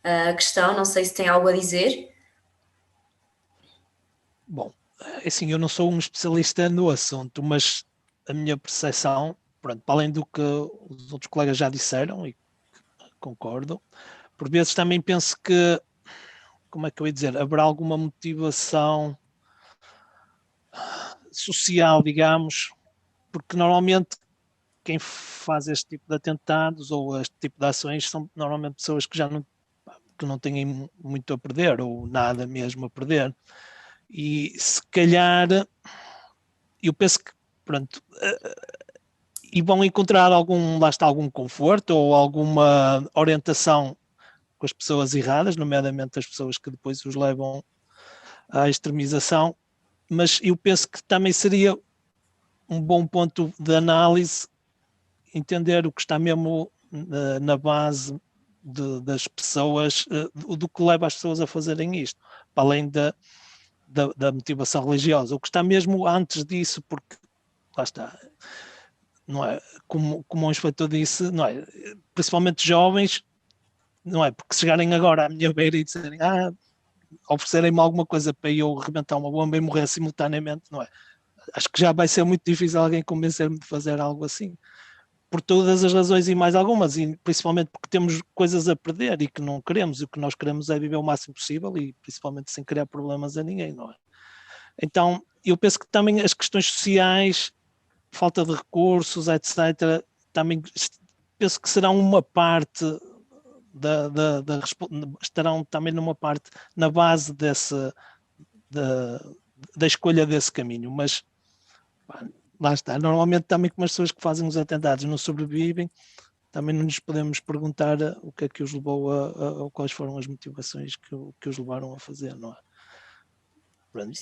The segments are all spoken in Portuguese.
a questão. Não sei se tem algo a dizer. Bom, assim, eu não sou um especialista no assunto, mas a minha percepção, pronto, para além do que os outros colegas já disseram, e concordo, por vezes também penso que, como é que eu ia dizer, haverá alguma motivação social, digamos, porque normalmente quem faz este tipo de atentados ou este tipo de ações são normalmente pessoas que não têm muito a perder ou nada mesmo a perder. E se calhar, eu penso que, pronto, e vão encontrar lá está, algum conforto ou alguma orientação com as pessoas erradas, nomeadamente as pessoas que depois os levam à extremização, mas eu penso que também seria um bom ponto de análise entender o que está mesmo na base das pessoas, do que leva as pessoas a fazerem isto, para além da motivação religiosa, o que está mesmo antes disso, porque lá está, não é? Como o inspetor disse, não é? Principalmente jovens, não é? Porque chegarem agora à minha beira e disserem, oferecerem-me alguma coisa para eu rebentar uma bomba e morrer simultaneamente, não é? Acho que já vai ser muito difícil alguém convencer-me de fazer algo assim. Por todas as razões e mais algumas, e principalmente porque temos coisas a perder e que não queremos, e o que nós queremos é viver o máximo possível e principalmente sem criar problemas a ninguém, não é? Então, eu penso que também as questões sociais, falta de recursos, etc., também penso que serão uma parte estarão também numa parte na base da escolha desse caminho, mas lá está, normalmente também como as pessoas que fazem os atentados não sobrevivem, também não nos podemos perguntar o que é que os levou ou quais foram as motivações que os levaram a fazer, não é?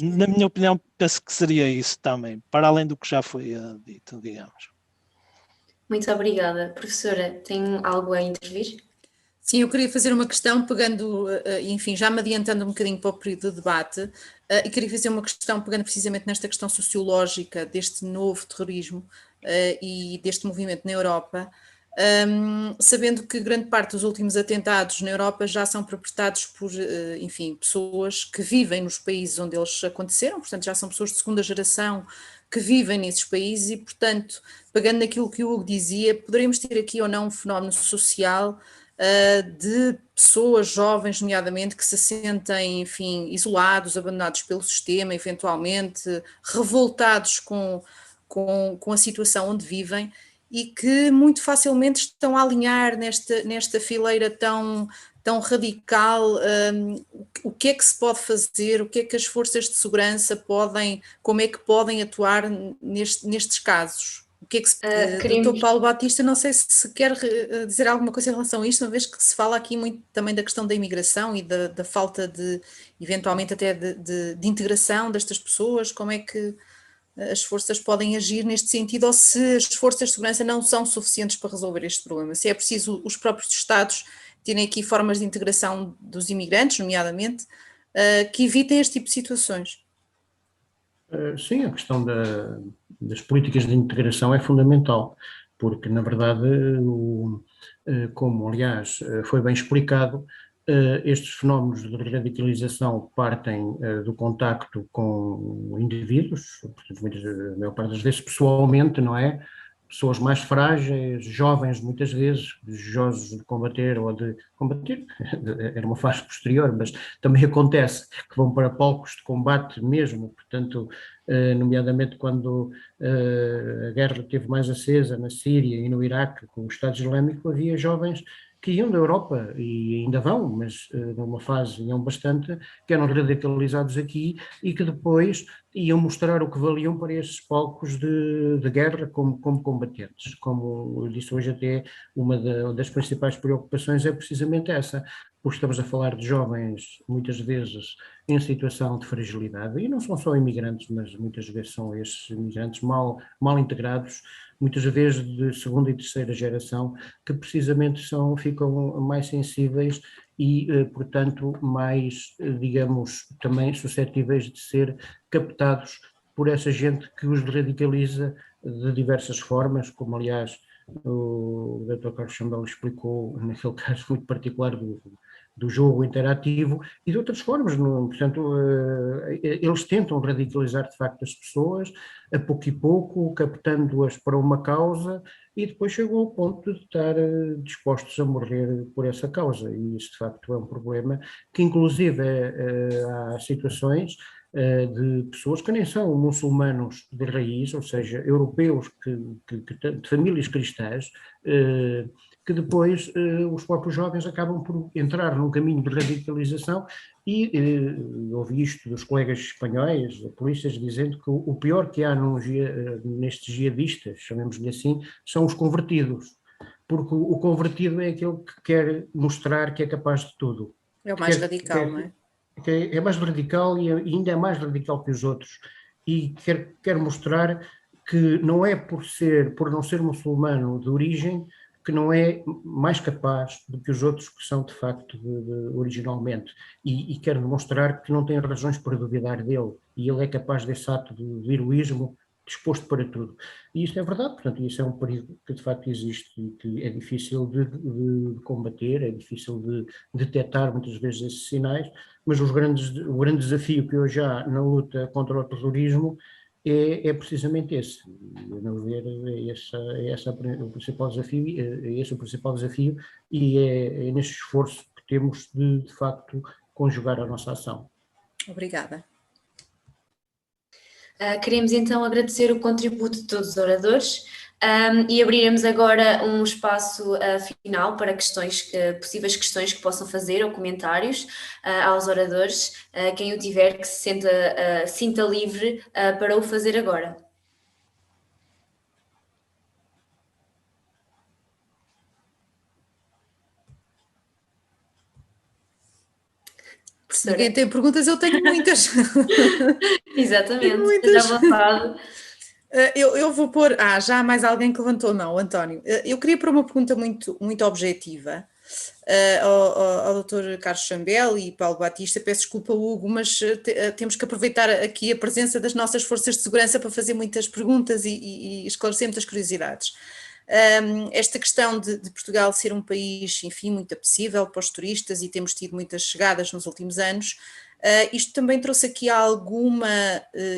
Na minha opinião, penso que seria isso também, para além do que já foi dito, digamos. Muito obrigada. Professora, tem algo a intervir? Sim, eu queria fazer uma questão, pegando, enfim, já me adiantando um bocadinho para o período de debate, e queria fazer uma questão, pegando precisamente nesta questão sociológica deste novo terrorismo e deste movimento na Europa, sabendo que grande parte dos últimos atentados na Europa já são perpetrados por, enfim, pessoas que vivem nos países onde eles aconteceram, portanto já são pessoas de segunda geração que vivem nesses países e, portanto, pegando naquilo que o Hugo dizia, poderíamos ter aqui ou não um fenómeno social de pessoas jovens, nomeadamente, que se sentem, enfim, isolados, abandonados pelo sistema, eventualmente revoltados com a situação onde vivem e que muito facilmente estão a alinhar nesta fileira tão radical. O que é que se pode fazer, o que é que as forças de segurança podem, como é que podem atuar nestes casos? O que é que Dr. Paulo Batista, não sei se quer dizer alguma coisa em relação a isto, uma vez que se fala aqui muito também da questão da imigração e da falta de, eventualmente até de integração destas pessoas, como é que as forças podem agir neste sentido, ou se as forças de segurança não são suficientes para resolver este problema, se é preciso os próprios Estados terem aqui formas de integração dos imigrantes, nomeadamente, que evitem este tipo de situações. Sim, a questão das políticas de integração é fundamental, porque, na verdade, como, aliás, foi bem explicado, estes fenómenos de radicalização partem do contacto com indivíduos, portanto, a maior parte das vezes pessoalmente, não é? Pessoas mais frágeis, jovens muitas vezes, desejosos de combater ou de combater, era uma fase posterior, mas também acontece que vão para palcos de combate mesmo, portanto, nomeadamente quando a guerra esteve mais acesa na Síria e no Iraque com o Estado Islâmico, havia jovens que iam da Europa, e ainda vão, mas numa fase iam bastante, que eram radicalizados aqui e que depois iam mostrar o que valiam para estes palcos de guerra como combatentes. Como eu disse hoje até, uma das principais preocupações é precisamente essa, porque estamos a falar de jovens, muitas vezes, em situação de fragilidade, e não são só imigrantes, mas muitas vezes são estes imigrantes mal integrados, muitas vezes de segunda e terceira geração, que precisamente ficam mais sensíveis e, portanto, mais, digamos, também suscetíveis de ser captados por essa gente que os radicaliza de diversas formas, como aliás o Dr. Carlos Chambel explicou, naquele caso muito particular do jogo interativo, e de outras formas, portanto, eles tentam radicalizar de facto as pessoas, a pouco e pouco, captando-as para uma causa, e depois chegam ao ponto de estar dispostos a morrer por essa causa, e isso de facto é um problema, que inclusive há situações de pessoas que nem são muçulmanos de raiz, ou seja, europeus de famílias cristãs, que depois os próprios jovens acabam por entrar num caminho de radicalização e ouvi isto dos colegas espanhóis, polícias, dizendo que o pior que há nestes jihadistas, chamemos-lhe assim, são os convertidos, porque o convertido é aquele que quer mostrar que é capaz de tudo. É o mais radical, não é? É mais radical e ainda é mais radical que os outros, e quer mostrar que não é por não ser muçulmano de origem que não é mais capaz do que os outros que são de facto originalmente, e quer demonstrar que não tem razões para duvidar dele, e ele é capaz desse ato de heroísmo disposto para tudo. E isso é verdade, portanto, isso é um perigo que de facto existe e que é difícil de combater, é difícil de detectar muitas vezes esses sinais, mas o grande desafio que hoje há na luta contra o terrorismo é precisamente esse. A meu ver, é esse o principal desafio, e é nesse esforço que temos de facto conjugar a nossa ação. Obrigada. Queremos então agradecer o contributo de todos os oradores e abriremos agora um espaço final para possíveis questões que possam fazer ou comentários aos oradores. Quem o tiver, que se sinta livre para o fazer agora. Se ninguém tem perguntas, eu tenho muitas. Exatamente, tenho muitas. esteja à vontade. Eu vou pôr... já há mais alguém que levantou a mão, António. Eu queria pôr uma pergunta muito, muito objetiva ao Dr. Carlos Chambel e Paulo Batista. Peço desculpa, Hugo, mas temos que aproveitar aqui a presença das nossas forças de segurança para fazer muitas perguntas e esclarecer muitas curiosidades. Esta questão de Portugal ser um país, enfim, muito apetecível para os turistas, e temos tido muitas chegadas nos últimos anos, isto também trouxe aqui alguma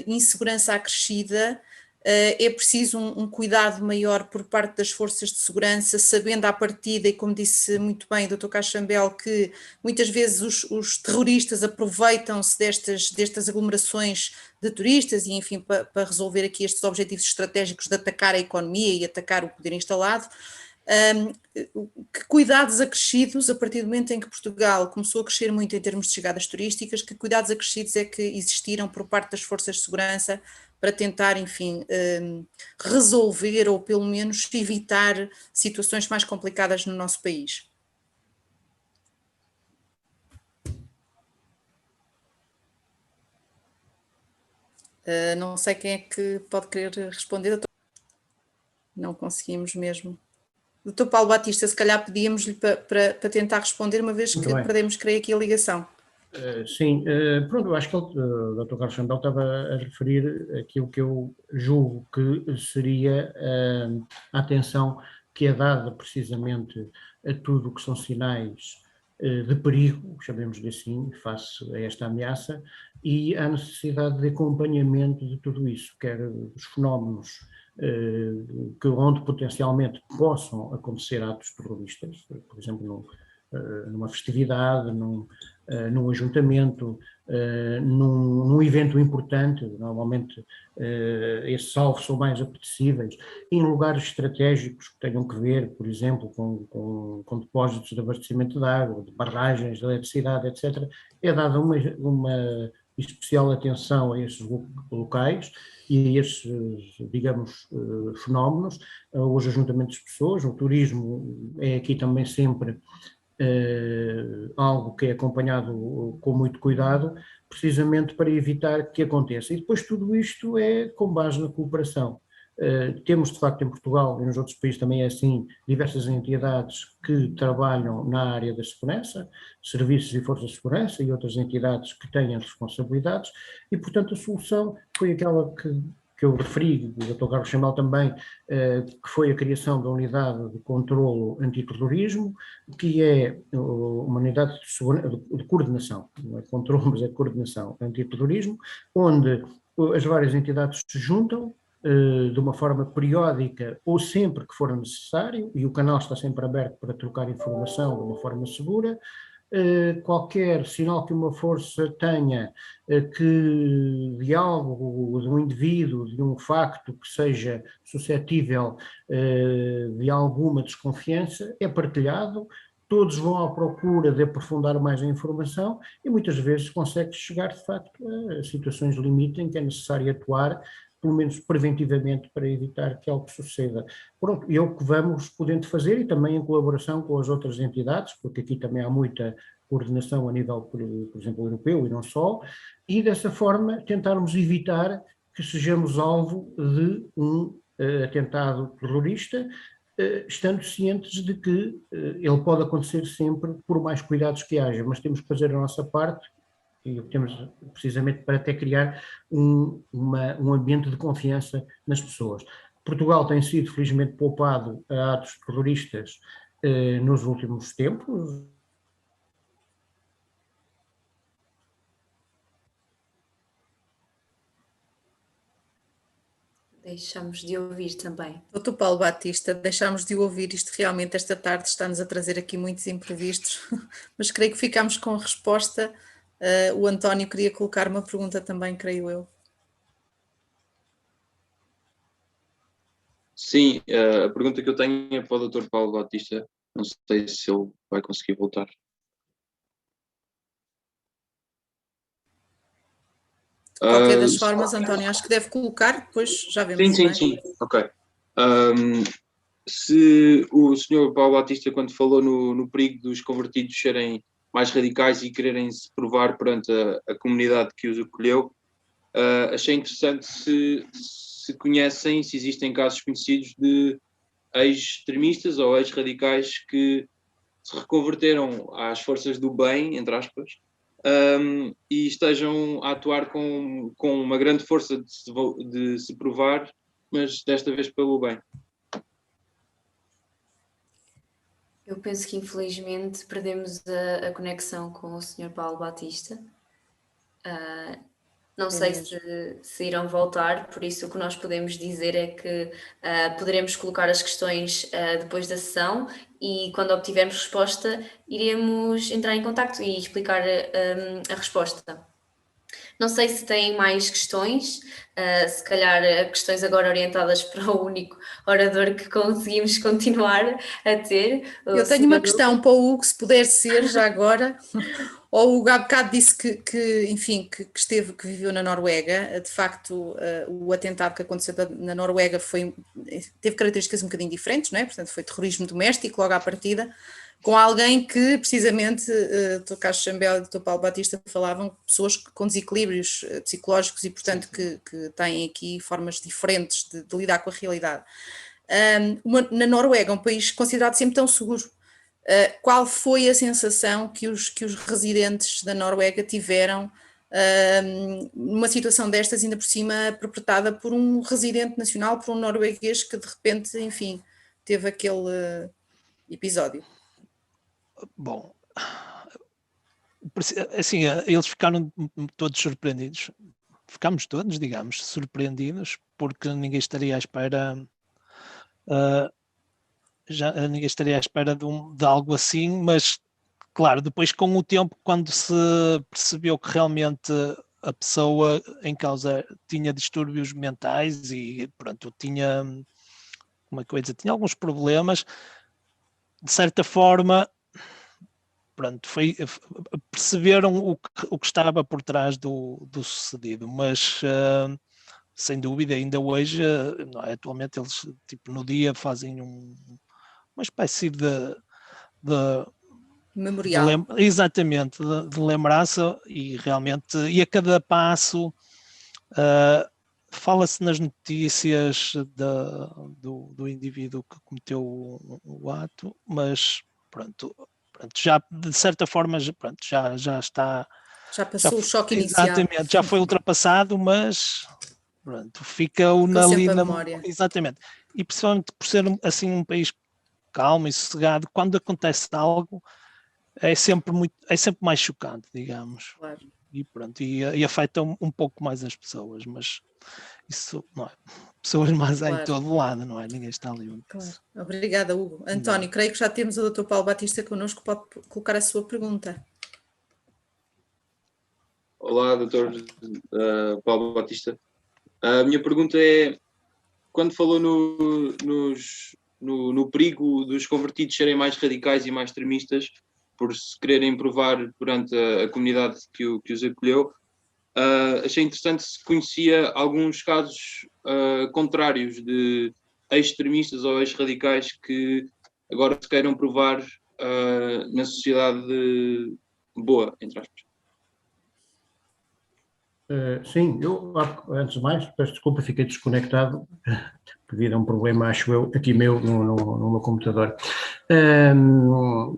insegurança acrescida. É preciso um cuidado maior por parte das forças de segurança, sabendo à partida, e como disse muito bem o Dr. Carlos Chambel, que muitas vezes os terroristas aproveitam-se destas aglomerações de turistas e, enfim, para resolver aqui estes objetivos estratégicos de atacar a economia e atacar o poder instalado. Que cuidados acrescidos, a partir do momento em que Portugal começou a crescer muito em termos de chegadas turísticas, que cuidados acrescidos é que existiram por parte das forças de segurança para tentar, enfim, resolver ou pelo menos evitar situações mais complicadas no nosso país? Não sei quem é que pode querer responder, doutor. Não conseguimos mesmo. Doutor Paulo Batista, se calhar pedíamos-lhe para tentar responder, uma vez que perdemos, creio, aqui a ligação. Sim, pronto, eu acho que o Dr. Carlos Chambel estava a referir aquilo que eu julgo que seria a atenção que é dada precisamente a tudo o que são sinais de perigo, chamemos-lhe assim, face a esta ameaça, e a necessidade de acompanhamento de tudo isso, quer os fenómenos onde potencialmente possam acontecer atos terroristas, por exemplo, numa festividade, num ajuntamento, num evento importante. Normalmente esses alvos são mais apetecíveis, em lugares estratégicos que tenham que ver, por exemplo, com depósitos de abastecimento de água, de barragens de eletricidade, etc. É dada uma especial atenção a esses locais e a esses, digamos, fenómenos, os ajuntamentos de pessoas. O turismo é aqui também sempre algo que é acompanhado com muito cuidado, precisamente para evitar que aconteça. E depois tudo isto é com base na cooperação. Temos, de facto, em Portugal e nos outros países também é assim, diversas entidades que trabalham na área da segurança, serviços e forças de segurança, e outras entidades que têm as responsabilidades, e, portanto, a solução foi aquela que eu referi, o Dr. Carlos Chamal também, que foi a criação da Unidade de Controlo Antiterrorismo, que é uma unidade de coordenação, não é controlo, mas é coordenação antiterrorismo, onde as várias entidades se juntam de uma forma periódica ou sempre que for necessário, e o canal está sempre aberto para trocar informação de uma forma segura. Qualquer sinal que uma força tenha que de algo, de um indivíduo, de um facto que seja suscetível de alguma desconfiança, é partilhado, todos vão à procura de aprofundar mais a informação e muitas vezes consegue chegar de facto a situações limite em que é necessário atuar, pelo menos preventivamente, para evitar que algo suceda. Pronto, é o que vamos podendo fazer e também em colaboração com as outras entidades, porque aqui também há muita coordenação a nível, por exemplo, europeu e não só, e dessa forma tentarmos evitar que sejamos alvo de um atentado terrorista, estando cientes de que ele pode acontecer sempre, por mais cuidados que haja, mas temos que fazer a nossa parte, e temos precisamente para até criar um ambiente de confiança nas pessoas. Portugal tem sido, felizmente, poupado a atos terroristas nos últimos tempos. Deixamos de ouvir também. Doutor Paulo Batista, deixámos de o ouvir, isto realmente esta tarde está-nos a trazer aqui muitos imprevistos, mas creio que ficámos com a resposta. O António queria colocar uma pergunta também, creio eu. Sim, a pergunta que eu tenho é para o Dr. Paulo Batista, não sei se ele vai conseguir voltar. De qualquer das formas, António, acho que deve colocar, depois já vemos. Sim, ok. Se o Sr. Paulo Batista, quando falou no perigo dos convertidos serem mais radicais e quererem se provar perante a comunidade que os acolheu, achei interessante se conhecem, se existem casos conhecidos de ex-extremistas ou ex-radicais que se reconverteram às forças do bem, entre aspas, e estejam a atuar com uma grande força de se provar, mas desta vez pelo bem. Eu penso que infelizmente perdemos a conexão com o Sr. Paulo Batista. Não sei se irão voltar, por isso o que nós podemos dizer é que poderemos colocar as questões depois da sessão e quando obtivermos resposta iremos entrar em contacto e explicar a resposta. Não sei se têm mais questões, se calhar questões agora orientadas para o único orador que conseguimos continuar a ter. Eu tenho uma questão para o Hugo, se puder ser já agora. O Hugo há bocado disse que viveu na Noruega. De facto, o atentado que aconteceu na Noruega teve características um bocadinho diferentes, não é? Portanto, foi terrorismo doméstico logo à partida, com alguém que, precisamente, o Dr. Carlos Chambel e o Dr. Paulo Batista falavam, pessoas com desequilíbrios psicológicos e, portanto, que têm aqui formas diferentes de lidar com a realidade. Na Noruega, um país considerado sempre tão seguro, qual foi a sensação que os residentes da Noruega tiveram numa situação destas, ainda por cima perpetrada por um residente nacional, por um norueguês que de repente, enfim, teve aquele episódio? Bom, assim, eles ficaram todos surpreendidos. Ficámos todos, digamos, surpreendidos, porque ninguém estaria à espera... ninguém estaria à espera de algo assim, mas claro, depois com o tempo, quando se percebeu que realmente a pessoa em causa tinha distúrbios mentais e pronto, tinha tinha alguns problemas, de certa forma, pronto, perceberam o que estava por trás do sucedido, mas sem dúvida, ainda hoje, não é? Atualmente eles no dia fazem uma espécie de memorial. Exatamente, de lembrança e realmente, e a cada passo fala-se nas notícias do indivíduo que cometeu o ato, mas pronto, já de certa forma já está... Já passou o choque inicial. Exatamente, já foi ultrapassado, mas Pronto, fica Ficou ali sempre a na memória. Exatamente. E principalmente por ser assim um país calmo e sossegado, quando acontece algo é sempre mais chocante, digamos. Claro. E pronto, e afeta um pouco mais as pessoas, mas isso não é. Pessoas más há em Claro. todo lado, não é? Ninguém está livre. Claro. Obrigada, Hugo. António, creio que já temos o Dr. Paulo Batista connosco, pode colocar a sua pergunta. Olá, Dr. Paulo Batista. A minha pergunta é, quando falou no perigo dos convertidos serem mais radicais e mais extremistas, por se quererem provar perante a comunidade que os acolheu, achei interessante se conhecia alguns casos contrários de ex-extremistas ou ex-radicais que agora se queiram provar na sociedade boa, entre aspas. Sim, eu, antes de mais, peço desculpa, fiquei desconectado devido a um problema, acho eu, aqui meu, no meu computador.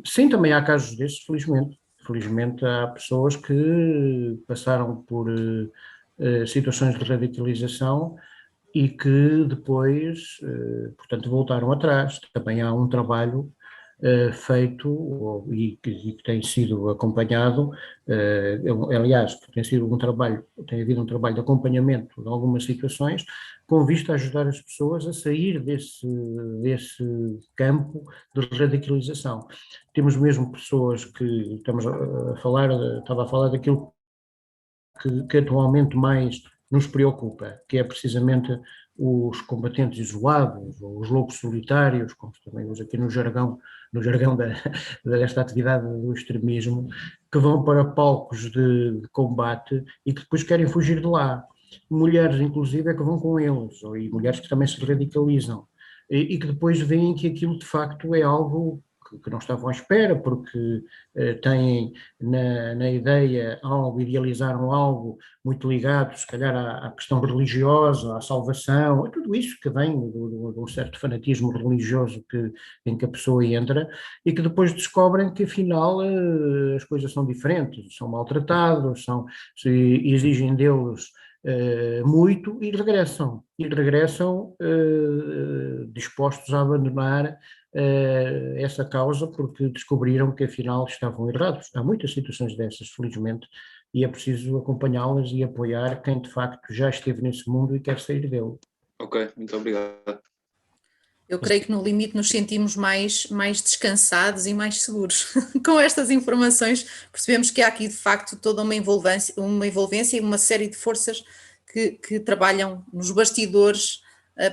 Sim, também há casos desses, felizmente. Felizmente há pessoas que passaram por situações de radicalização e que depois, portanto, voltaram atrás. Também há um trabalho feito e que tem sido acompanhado, aliás, tem havido um trabalho de acompanhamento de algumas situações com vista a ajudar as pessoas a sair desse campo de radicalização. Temos mesmo pessoas que estava a falar daquilo que atualmente mais nos preocupa, que é precisamente os combatentes isolados, ou os lobos solitários, como também usa aqui no jargão desta atividade do extremismo, que vão para palcos de combate e que depois querem fugir de lá. Mulheres, inclusive, é que vão com eles, e mulheres que também se radicalizam, e que depois veem que aquilo de facto é algo que não estavam à espera, porque têm na ideia algo, idealizaram algo muito ligado, se calhar, à questão religiosa, à salvação, a tudo isso que vem de um certo fanatismo religioso em que a pessoa entra, e que depois descobrem que afinal as coisas são diferentes, são maltratados, exigem deles muito e regressam dispostos a abandonar essa causa porque descobriram que afinal estavam errados. Há muitas situações dessas, felizmente, e é preciso acompanhá-las e apoiar quem de facto já esteve nesse mundo e quer sair dele. Ok, muito obrigado. Eu creio que no limite nos sentimos mais descansados e mais seguros. Com estas informações percebemos que há aqui de facto toda uma envolvência e uma série de forças que trabalham nos bastidores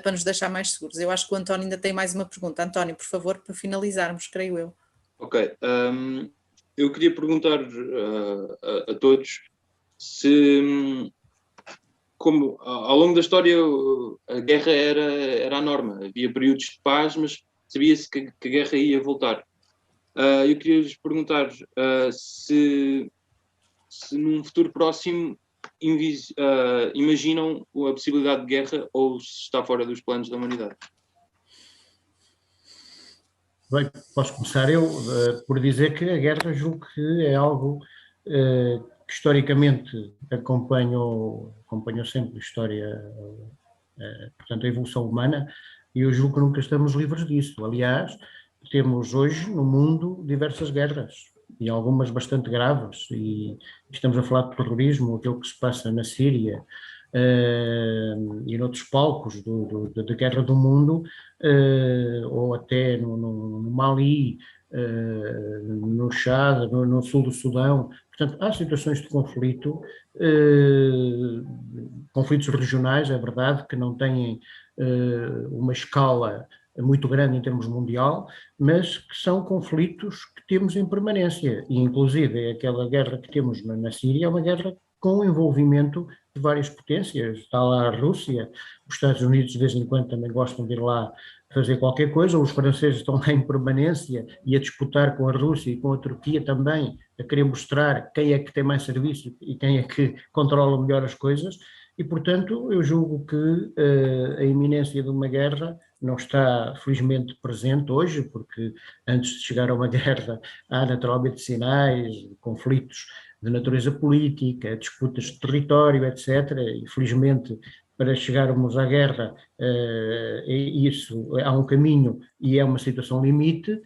para nos deixar mais seguros. Eu acho que o António ainda tem mais uma pergunta. António, por favor, para finalizarmos, creio eu. Ok, eu queria perguntar a todos se, como ao longo da história a guerra era a norma, havia períodos de paz, mas sabia-se que a guerra ia voltar. Eu queria lhes perguntar se num futuro próximo imaginam a possibilidade de guerra ou se está fora dos planos da humanidade. Bem, posso começar eu por dizer que a guerra julgo que é algo que historicamente acompanhou sempre a história, portanto a evolução humana, e eu julgo que nunca estamos livres disso. Aliás, temos hoje no mundo diversas guerras, e algumas bastante graves, e estamos a falar de terrorismo, aquilo que se passa na Síria, e noutros palcos da guerra do mundo, ou até no Mali, no Chad, no sul do Sudão. Portanto, há situações de conflito, conflitos regionais, é verdade, que não têm uma escala muito grande em termos mundial, mas que são conflitos que temos em permanência, e inclusive aquela guerra que temos na Síria é uma guerra com envolvimento de várias potências. Está lá a Rússia, os Estados Unidos de vez em quando também gostam de ir lá fazer qualquer coisa, os franceses estão lá em permanência e a disputar com a Rússia e com a Turquia também, a querer mostrar quem é que tem mais serviço e quem é que controla melhor as coisas, e portanto eu julgo que a iminência de uma guerra não está felizmente presente hoje, porque antes de chegar a uma guerra há naturalmente sinais, conflitos de natureza política, disputas de território, etc. E felizmente para chegarmos à guerra, isso há um caminho e é uma situação limite,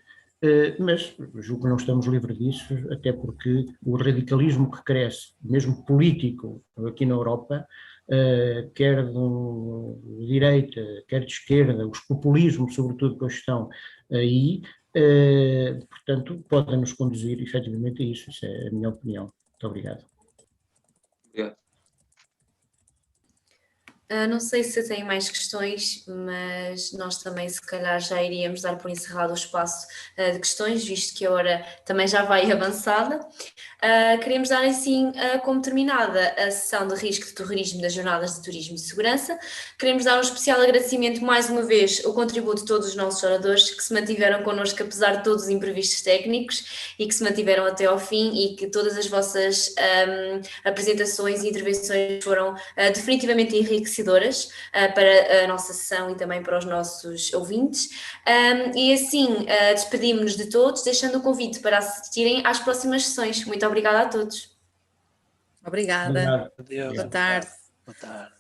mas julgo que não estamos livres disso, até porque o radicalismo que cresce, mesmo político, aqui na Europa, quer de direita, quer de esquerda, os populismos, sobretudo, que hoje estão aí, portanto, podem nos conduzir efetivamente a isso. Isso é a minha opinião. Muito obrigado. Obrigado. Não sei se tem mais questões, mas nós também, se calhar, já iríamos dar por encerrado o espaço de questões, visto que a hora também já vai avançada. Queremos dar assim como terminada a sessão de risco de terrorismo das Jornadas de Turismo e Segurança. Queremos dar um especial agradecimento mais uma vez ao contributo de todos os nossos oradores que se mantiveram connosco apesar de todos os imprevistos técnicos e que se mantiveram até ao fim e que todas as vossas apresentações e intervenções foram definitivamente enriquecedoras para a nossa sessão e também para os nossos ouvintes. E assim despedimos-nos de todos, deixando o convite para assistirem às próximas sessões. Muito obrigada a todos. Obrigada. Adeus. Boa tarde. Boa tarde.